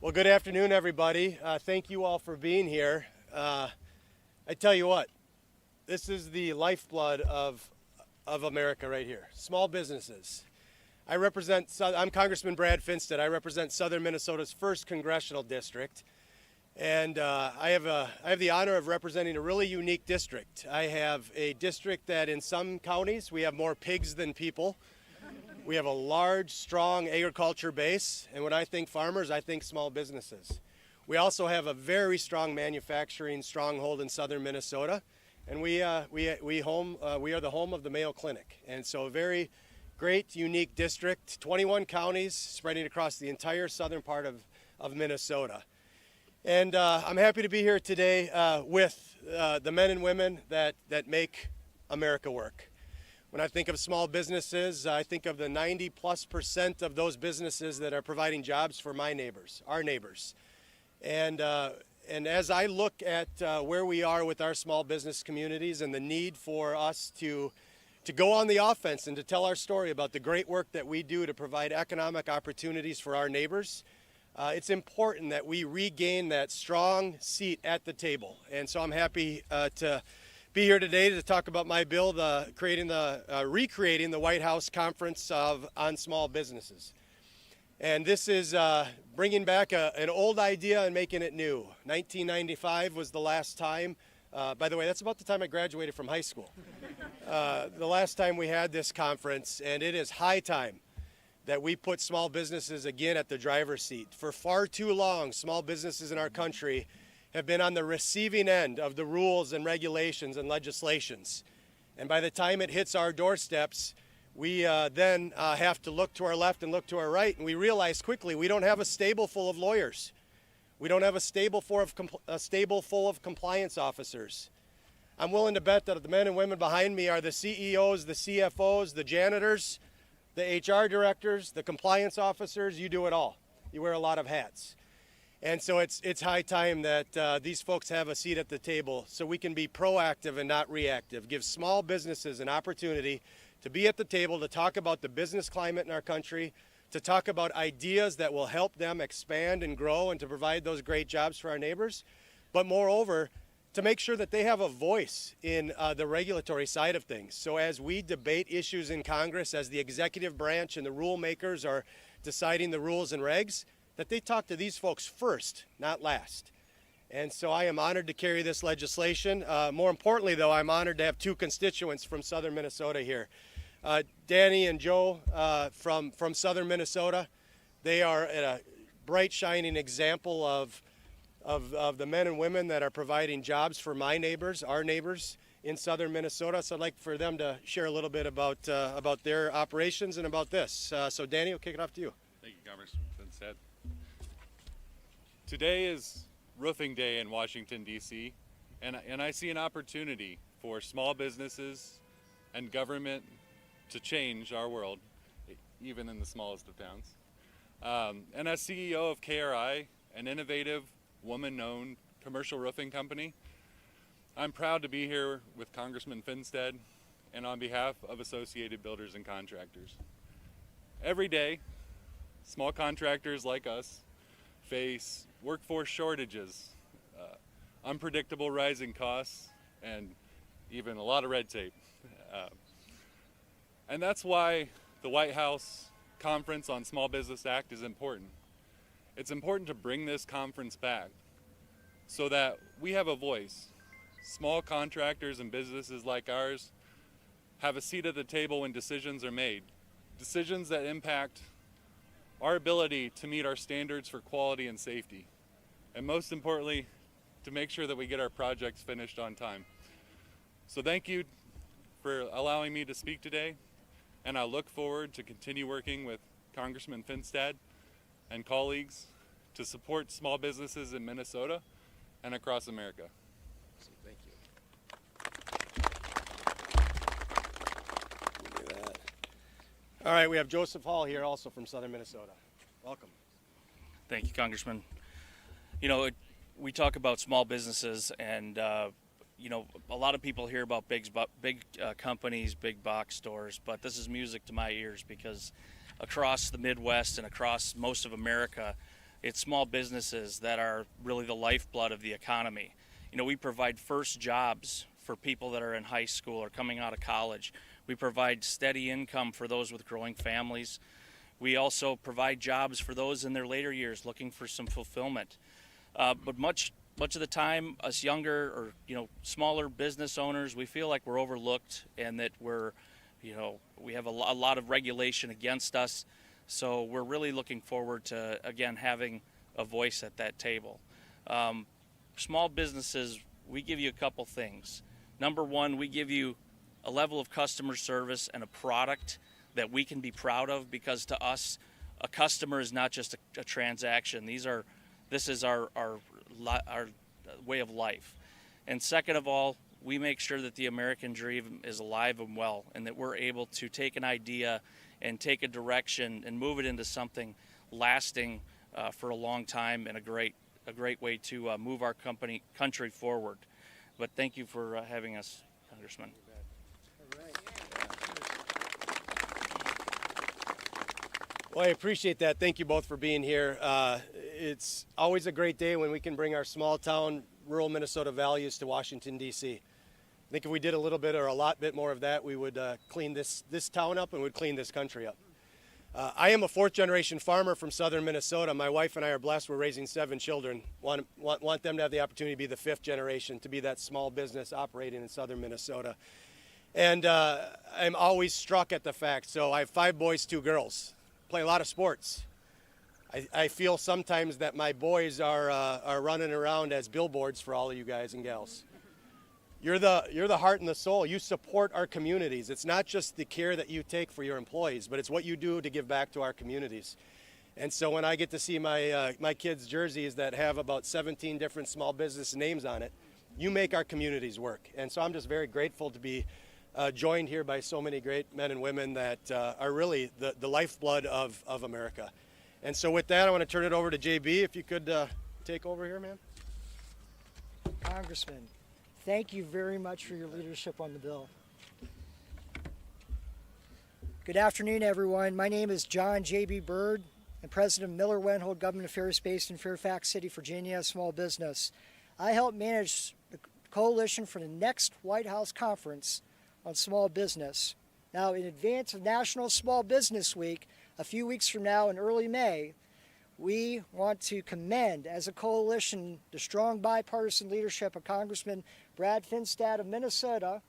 Well, good afternoon, everybody. Thank you all for being here. I tell you what, this is the lifeblood of America right here. Small businesses. I'm Congressman Brad Finstad. I represent Southern Minnesota's 1st Congressional District. And I have the honor of representing a really unique district. I have a district that in some counties we have more pigs than people. We have a large, strong agriculture base, and when I think farmers, I think small businesses. We also have a very strong manufacturing stronghold in southern Minnesota, and we are the home of the Mayo Clinic. And so a very great, unique district, 21 counties spreading across the entire southern part of Minnesota. And I'm happy to be here today with the men and women that make America work. When I think of small businesses, I think of the 90+% of those businesses that are providing jobs for my neighbors, our neighbors. And as I look at where we are with our small business communities and the need for us to go on the offense and to tell our story about the great work that we do to provide economic opportunities for our neighbors, it's important that we regain that strong seat at the table. And so I'm happy to be here today to talk about my bill, recreating the White House Conference on Small Businesses. And this is bringing back an old idea and making it new. 1995 was the last time. By the way, that's about the time I graduated from high school. The last time we had this conference, and it is high time that we put small businesses again at the driver's seat. For far too long, small businesses in our country have been on the receiving end of the rules and regulations and legislations. And by the time it hits our doorsteps, we then have to look to our left and look to our right, and we realize quickly we don't have a stable full of lawyers. We don't have a stable full of compliance officers. I'm willing to bet that the men and women behind me are the CEOs, the CFOs, the janitors, the HR directors, the compliance officers. You do it all. You wear a lot of hats. And so it's high time that these folks have a seat at the table so we can be proactive and not reactive. Give small businesses an opportunity to be at the table to talk about the business climate in our country, to talk about ideas that will help them expand and grow and to provide those great jobs for our neighbors, but moreover, to make sure that they have a voice in the regulatory side of things. So as we debate issues in Congress, as the executive branch and the rule makers are deciding the rules and regs, that they talk to these folks first, not last. And so I am honored to carry this legislation. More importantly, though, I'm honored to have two constituents from southern Minnesota here. Danny and Joe from southern Minnesota. They are a bright, shining example of the men and women that are providing jobs for my neighbors, our neighbors in southern Minnesota. So I'd like for them to share a little bit about their operations and about this. So Danny, we'll kick it off to you. Thank you, Congressman Finstad. Today is roofing day in Washington, D.C., and I see an opportunity for small businesses and government to change our world, even in the smallest of towns. And as CEO of KRI, an innovative, woman-owned commercial roofing company, I'm proud to be here with Congressman Finstad and on behalf of Associated Builders and Contractors. Every day, small contractors like us face workforce shortages, unpredictable rising costs, and even a lot of red tape. And that's why the White House Conference on Small Business Act is important. It's important to bring this conference back so that we have a voice. Small contractors and businesses like ours have a seat at the table when decisions are made. Decisions that impact our ability to meet our standards for quality and safety, and most importantly, to make sure that we get our projects finished on time. So thank you for allowing me to speak today, and I look forward to continue working with Congressman Finstad and colleagues to support small businesses in Minnesota and across America. So thank you. All right, we have Joseph Hall here also from southern Minnesota. Welcome. Thank you, Congressman. You know, we talk about small businesses, and you know, a lot of people hear about big companies, big box stores, but this is music to my ears because across the Midwest and across most of America, It's small businesses that are really the lifeblood of the economy. You know, we provide first jobs for people that are in high school or coming out of college. We provide steady income for those with growing families. We also provide jobs for those in their later years looking for some fulfillment. But much of the time, us younger or smaller business owners, we feel like we're overlooked and that we have a lot of regulation against us. So we're really looking forward to, again, having a voice at that table. Small businesses, we give you a couple things. Number one, we give you a level of customer service and a product that we can be proud of, because to us, a customer is not just a transaction. This is our way of life. And second of all, we make sure that the American dream is alive and well, and that we're able to take an idea and take a direction and move it into something lasting for a long time, and a great way to move our country forward. But thank you for having us, Congressman. All right. Well, I appreciate that. Thank you both for being here. It's always a great day when we can bring our small town, rural Minnesota values to Washington, D.C. I think if we did a little bit or a lot bit more of that, we would clean this town up and would clean this country up. I am a fourth-generation farmer from southern Minnesota. My wife and I are blessed. We're raising 7 children. Want them to have the opportunity to be the 5th generation, to be that small business operating in southern Minnesota. And I'm always struck at the fact. So I have 5 boys, 2 girls. Play a lot of sports. I feel sometimes that my boys are running around as billboards for all of you guys and gals. You're the heart and the soul. You support our communities. It's not just the care that you take for your employees, but it's what you do to give back to our communities. And so when I get to see my kids' jerseys that have about 17 different small business names on it, you make our communities work. And so I'm just very grateful to be joined here by so many great men and women that are really the lifeblood of America. And so with that, I want to turn it over to JB. If you could take over here, man. Congressman, thank you very much for your leadership on the bill. Good afternoon, everyone. My name is John J.B. Bird. I'm president of Miller Wenhold Government Affairs based in Fairfax City, Virginia, small business. I help manage the coalition for the next White House conference on small business. Now, in advance of National Small Business Week, a few weeks from now in early May, we want to commend as a coalition the strong bipartisan leadership of Congressman Brad Finstad of Minnesota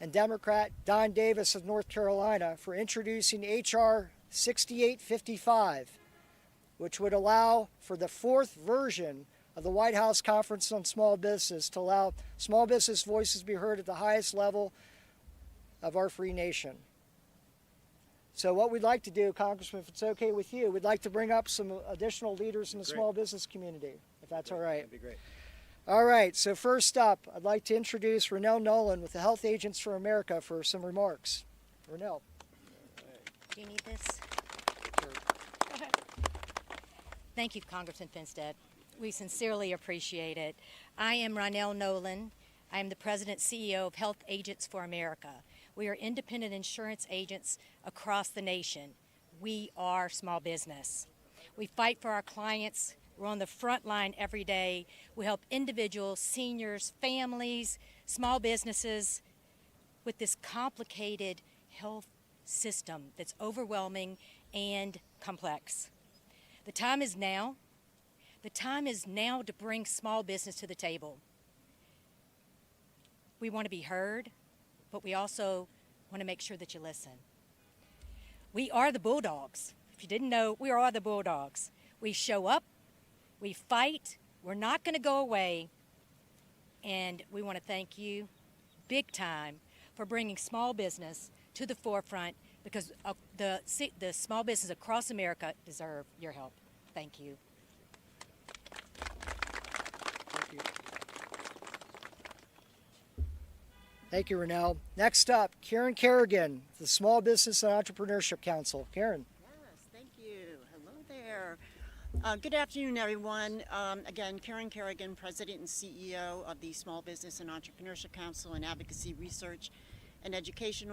and Democrat Don Davis of North Carolina for introducing H.R. 6855, which would allow for the 4th version of the White House Conference on Small Business to allow small business voices to be heard at the highest level of our free nation. So what we'd like to do, Congressman, if it's okay with you, we'd like to bring up some additional leaders in the small business community, if that's all right. That'd be great. All right, so first up, I'd like to introduce Renell Nolan with the Health Agents for America for some remarks. Renell. Do you need this? Thank you, Congressman Finstad. We sincerely appreciate it. I am Ronell Nolan. I am the President CEO of Health Agents for America. We are independent insurance agents across the nation. We are small business. We fight for our clients. We're on the front line every day. We help individuals, seniors, families, small businesses with this complicated health system that's overwhelming and complex. The time is now. The time is now to bring small business to the table. We want to be heard, but we also want to make sure that you listen. We are the Bulldogs. If you didn't know, we are the Bulldogs. We show up, we fight, we're not going to go away, and we want to thank you big time for bringing small business to the forefront, because the small business across America deserve your help. Thank you. Thank you. Thank you, Renell. Next up, Karen Kerrigan, the Small Business and Entrepreneurship Council. Karen. Yes, thank you. Hello there. Good afternoon, everyone. Again, Karen Kerrigan, President and CEO of the Small Business and Entrepreneurship Council, an advocacy, research, and education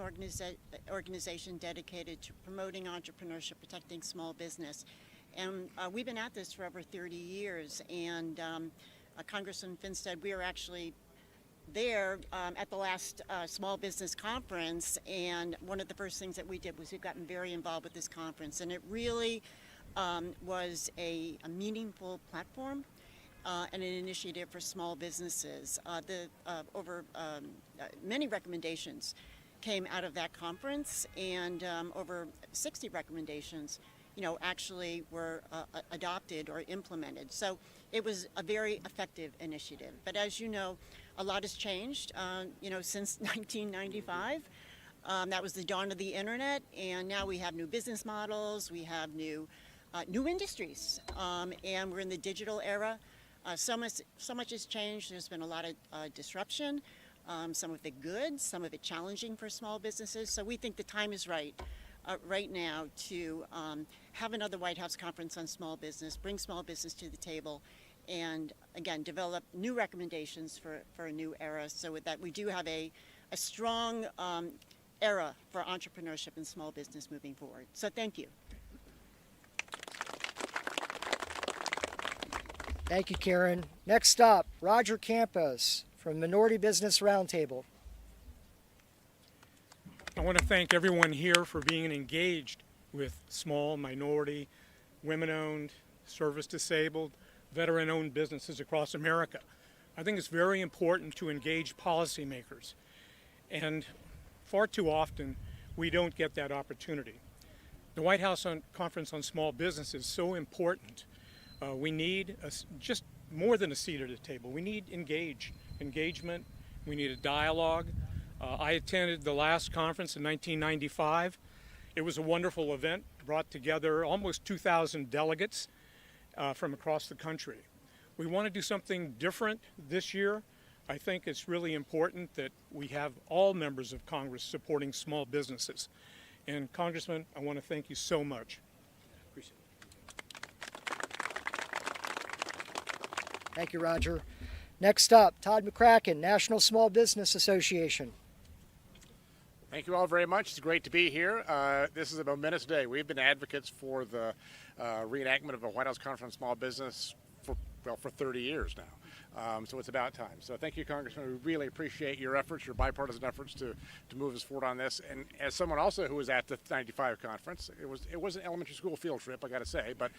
organization dedicated to promoting entrepreneurship, protecting small business, And we've been at this for over 30 years. And Congressman Finstad, we are actually there at the last small business conference, and one of the first things that we did was we've gotten very involved with this conference, and it really was a meaningful platform and an initiative for small businesses. Many recommendations came out of that conference, and over 60 recommendations actually were adopted or implemented. So it was a very effective initiative. But as you know, a lot has changed, since 1995. That was the dawn of the internet, and now we have new business models, we have new industries, and we're in the digital era. So much has changed. There's been a lot of disruption, some of it good, some of it challenging for small businesses. So we think the time is right now to have another White House conference on small business, bring small business to the table, and again, develop new recommendations for a new era so that we do have a strong era for entrepreneurship and small business moving forward. So thank you. Thank you, Karen. Next up, Roger Campos from Minority Business Roundtable. I want to thank everyone here for being engaged with small, minority, women-owned, service-disabled, veteran-owned businesses across America. I think it's very important to engage policymakers, and far too often we don't get that opportunity. The White House Conference on Small Business is so important. We need just more than a seat at the table. We need engagement. We need a dialogue. I attended the last conference in 1995. It was a wonderful event, brought together almost 2,000 delegates from across the country. We want to do something different this year. I think it's really important that we have all members of Congress supporting small businesses. And Congressman, I want to thank you so much. Appreciate it. Thank you, Roger. Next up, Todd McCracken, National Small Business Association. Thank you all very much. It's great to be here. This is a momentous day. We've been advocates for the reenactment of a White House Conference on Small Business for 30 years now. So it's about time. So thank you, Congressman. We really appreciate your efforts, your bipartisan efforts to move us forward on this. And as someone also who was at the 95 conference, it was an elementary school field trip, I got to say, but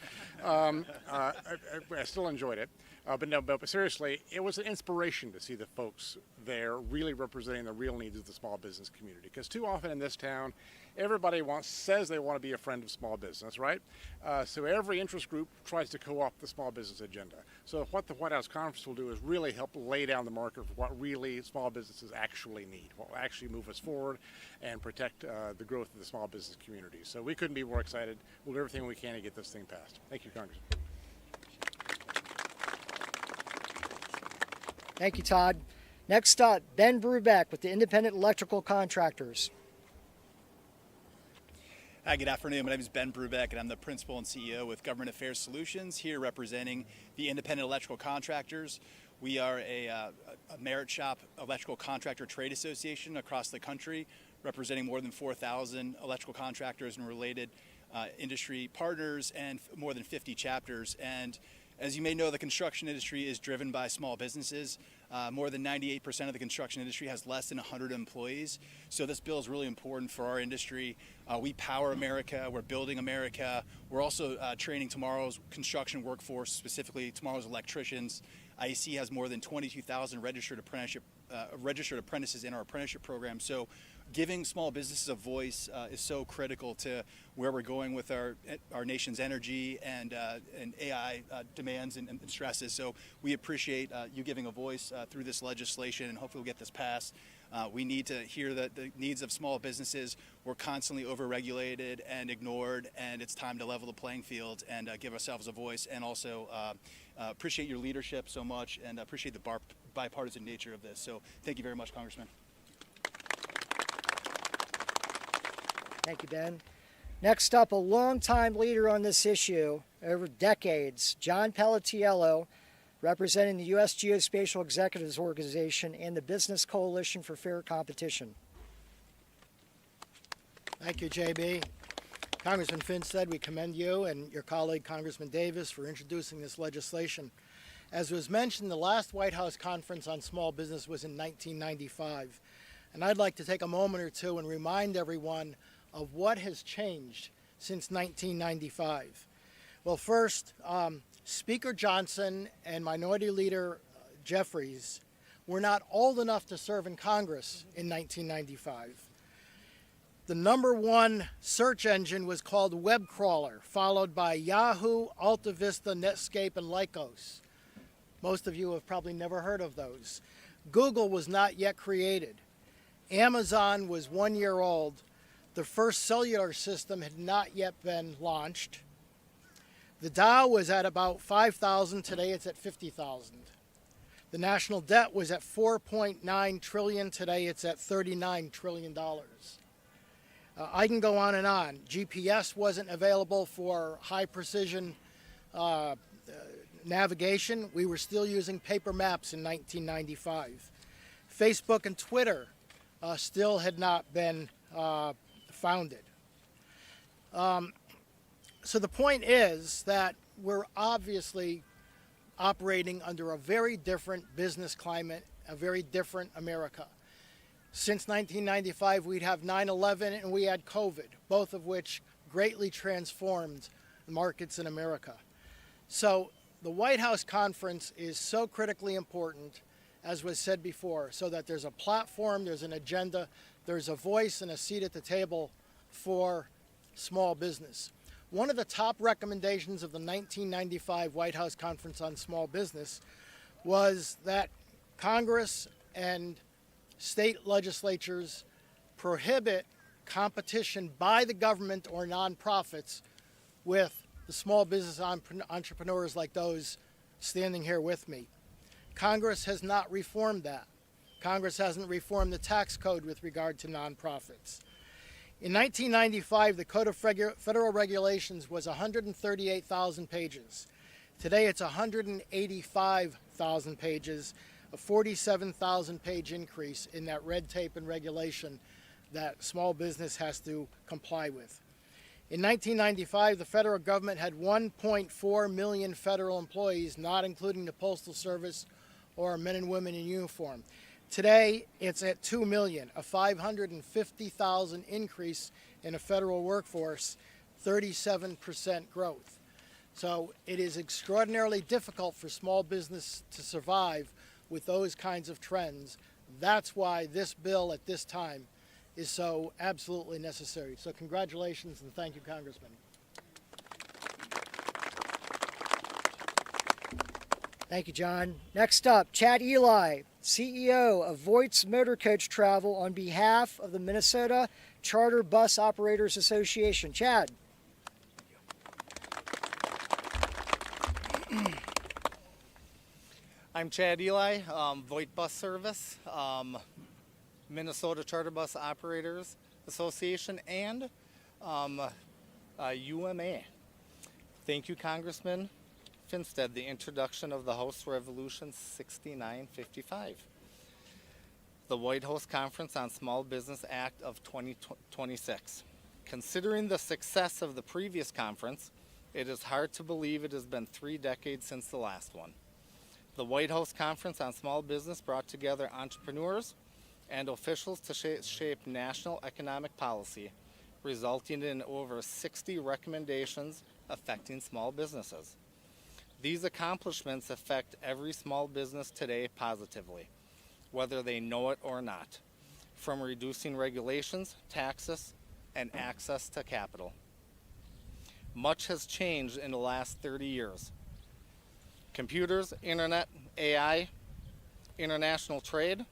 I still enjoyed it. But seriously, it was an inspiration to see the folks there really representing the real needs of the small business community. Because too often in this town, everybody says they want to be a friend of small business, right? So every interest group tries to co-opt the small business agenda. So what the White House Conference will do is really help lay down the marker for what really small businesses actually need, what will actually move us forward and protect the growth of the small business community. So we couldn't be more excited. We'll do everything we can to get this thing passed. Thank you, Congressman. Thank you, Todd. Next up, Ben Brubeck with the Independent Electrical Contractors. Hi, good afternoon. My name is Ben Brubeck, and I'm the Principal and CEO with Government Affairs Solutions, here representing the Independent Electrical Contractors. We are a merit shop electrical contractor trade association across the country, representing more than 4,000 electrical contractors and related industry partners and more than 50 chapters. And as you may know, the construction industry is driven by small businesses. More than 98% of the construction industry has less than 100 employees. So this bill is really important for our industry. We power America. We're building America. We're also training tomorrow's construction workforce, specifically tomorrow's electricians. IEC has more than 22,000 registered apprentices in our apprenticeship program. So giving small businesses a voice is so critical to where we're going with our nation's energy and AI demands and stresses. So we appreciate you giving a voice through this legislation, and hopefully we'll get this passed. We need to hear the needs of small businesses. We're constantly overregulated and ignored, and it's time to level the playing field and give ourselves a voice. And also appreciate your leadership so much, and appreciate the bipartisan nature of this. So thank you very much, Congressman. Thank you, Ben. Next up, a longtime leader on this issue over decades, John Pelletiello, representing the U.S. Geospatial Executives Organization and the Business Coalition for Fair Competition. Thank you, JB. Congressman Finstad, we commend you and your colleague Congressman Davis for introducing this legislation. As was mentioned, the last White House conference on small business was in 1995. And I'd like to take a moment or two and remind everyone of what has changed since 1995. Well, first, Speaker Johnson and Minority Leader Jeffries were not old enough to serve in Congress in 1995. The number one search engine was called Web Crawler, followed by Yahoo, Alta Vista, Netscape, and Lycos. Most of you have probably never heard of those. Google was not yet created. Amazon was 1 year old. The first cellular system had not yet been launched. The Dow was at about 5,000. Today it's at 50,000. The national debt was at 4.9 trillion. Today it's at $39 trillion. I can go on and on. GPS wasn't available for high precision navigation. We were still using paper maps in 1995. Facebook and Twitter still had not been founded. So the point is that we're obviously operating under a very different business climate, a very different America. Since 1995, we'd have 9/11 and we had COVID, both of which greatly transformed the markets in America. So the White House conference is so critically important, as was said before, so that there's a platform, there's an agenda, there's a voice and a seat at the table for small business. One of the top recommendations of the 1995 White House Conference on Small Business was that Congress and state legislatures prohibit competition by the government or nonprofits with the small business entrepreneurs like those standing here with me. Congress has not reformed that. Congress hasn't reformed the tax code with regard to nonprofits. In 1995, the Code of Federal Regulations was 138,000 pages. Today it's 185,000 pages, a 47,000 page increase in that red tape and regulation that small business has to comply with. In 1995, the federal government had 1.4 million federal employees, not including the Postal Service or men and women in uniform. Today, it's at 2 million, a 550,000 increase in a federal workforce, 37% growth. So it is extraordinarily difficult for small business to survive with those kinds of trends. That's why this bill at this time is so absolutely necessary. So congratulations and thank you, Congressman. Thank you, John. Next up, Chad Eli, CEO of Voight's Motor Coach Travel on behalf of the Minnesota Charter Bus Operators Association. Chad. I'm Chad Eli, Voight Bus Service, Minnesota Charter Bus Operators Association, and UMA. Thank you, Congressman Finstad, the introduction of the House Resolution 6955, the White House Conference on Small Business Act of 2026. Considering the success of the previous conference, it is hard to believe it has been 3 decades since the last one. The White House Conference on Small Business brought together entrepreneurs and officials to shape national economic policy, resulting in over 60 recommendations affecting small businesses. These accomplishments affect every small business today positively, whether they know it or not, from reducing regulations, taxes, and access to capital. Much has changed in the last 30 years. Computers, internet, AI, international trade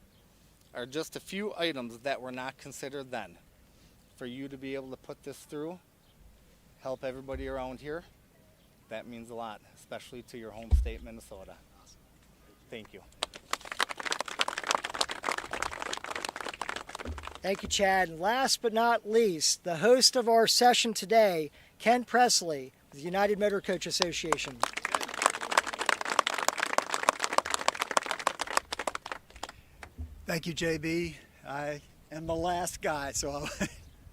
are just a few items that were not considered then. For you to be able to put this through, help everybody around here, that means a lot, especially to your home state, Minnesota. Thank you. Thank you, Chad. And last but not least, the host of our session today, Ken Presley, with the United Motor Coach Association. Thank you, JB. I am the last guy, so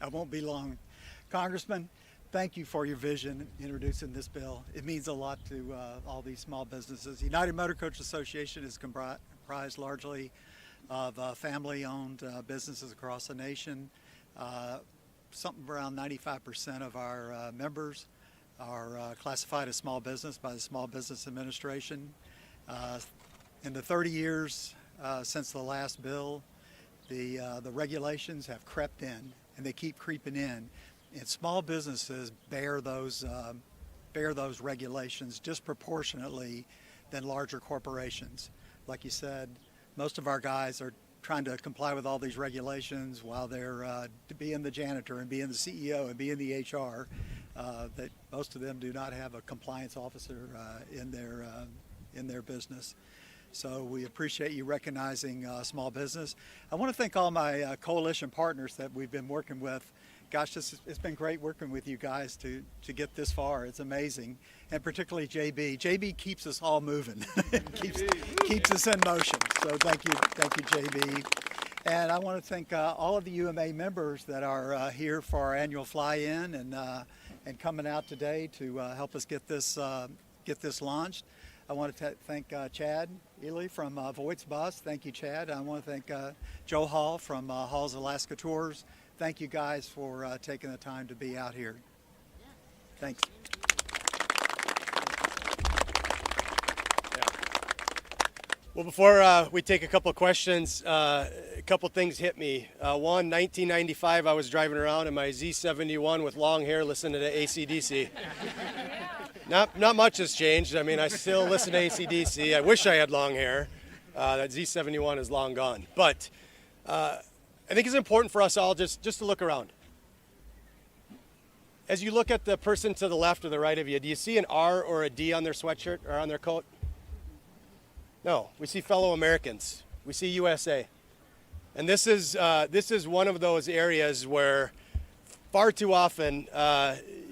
I won't be long. Congressman, thank you for your vision introducing this bill. It means a lot to all these small businesses. The United Motor Coach Association is comprised largely of family-owned businesses across the nation. Something around 95% of our members are classified as small business by the Small Business Administration. In the 30 years since the last bill, the regulations have crept in, and they keep creeping in. And small businesses bear those regulations disproportionately than larger corporations. Like you said, most of our guys are trying to comply with all these regulations while they're being the janitor and being the CEO and being the HR. That most of them do not have a compliance officer in their business. So we appreciate you recognizing small business. I want to thank all my coalition partners that we've been working with. Gosh, it's been great working with you guys to get this far. It's amazing. And particularly JB. JB keeps us all moving, keeps us in motion. So thank you, JB. And I want to thank all of the UMA members that are here for our annual fly-in and coming out today to help us get this launched. I want to thank Chad Ely from Voight's Bus. Thank you, Chad. I want to thank Joe Hall from Hall's Alaska Tours. Thank you guys for taking the time to be out here. Thanks. Well, before we take a couple of questions, a couple things hit me. One, 1995, I was driving around in my Z71 with long hair listening to AC/DC. Not much has changed. I mean, I still listen to AC/DC. I wish I had long hair. That Z71 is long gone. But I think it's important for us all just to look around. As you look at the person to the left or the right of you, do you see an R or a D on their sweatshirt or on their coat? No, we see fellow Americans. We see USA. And this is one of those areas where far too often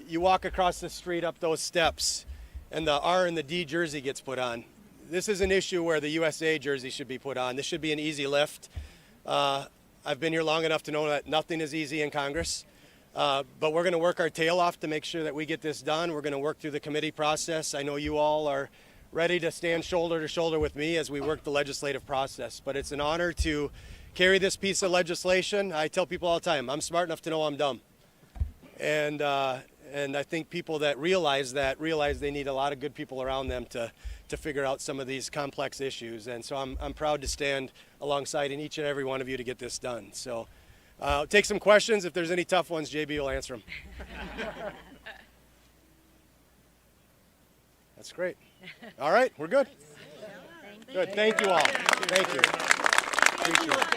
you walk across the street up those steps and the R and the D jersey gets put on. This is an issue where the USA jersey should be put on. This should be an easy lift. I've been here long enough to know that nothing is easy in Congress, but we're going to work our tail off to make sure that we get this done. We're going to work through the committee process. I know you all are ready to stand shoulder to shoulder with me as we work the legislative process, but it's an honor to carry this piece of legislation. I tell people all the time, I'm smart enough to know I'm dumb. And I think people that realize they need a lot of good people around them to figure out some of these complex issues. And so I'm proud to stand alongside each and every one of you to get this done. So take some questions. If there's any tough ones, JB will answer them. That's great. All right, we're good. Good. Thank you all. Thank you. Appreciate it.